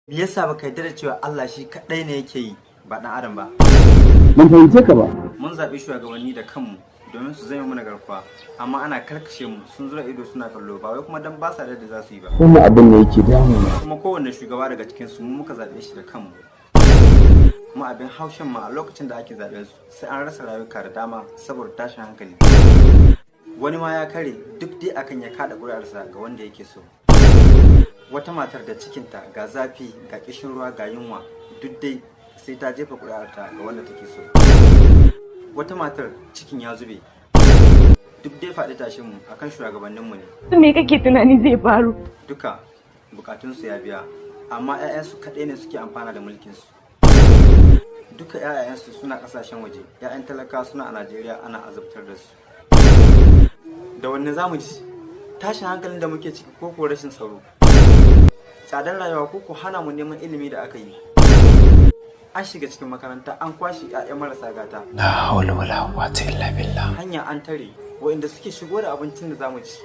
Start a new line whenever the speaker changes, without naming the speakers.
Me yasa baka yarda da cewa Allah shi kadai ne yake yi ba dan adam ba?
Ban fahimce ka ba.
Mun zaɓi shugabanni da kanmu domin su zama mana garkuwa, amma ana karkashe mu sun zura ido suna kallo ba wai kuma dan ba sa da za su yi ba.
Wannan abin ne yake damuna.
Kuma kowanne shugaba daga cikin su mu muka zaɓe shi da kanmu. Kuma abin haushin ma a lokacin da ake zaɓen su sai an rasa rayuka da dama saboda tashin hankali. Wani ma ya kare duk dai akan ya kada ƙuri'arsa ga wanda yake so. Wata matar da cikinta ga zafi ga kishin ruwa ga yunwa duk dai sai ta jefa ƙuri'arta ga wanda take so. Wata matar cikin ya zube duk dai faɗi tashin mu akan shugabanninmu ne.
Me kake tunani zai faru?
Duka bukatunsu ya biya, amma 'ya'yansu kaɗai ne suke amfana da mulkinsu. Duka 'ya'yansu suna ƙasashen waje, 'ya'yan talaka suna a Najeriya ana azabtar da su. Da wanne za mu ji? Tashin hankalin da muke ciki ko ko rashin tsaro? Tsadar rayuwa ko ko hana mu neman ilimi da aka yi? An shiga cikin makaranta an kwashe 'ya'yan marasa gata.
La hawla wala quwwata illa billah.
Hanya an tare waɗanda suke shigo da abincin da za mu ci.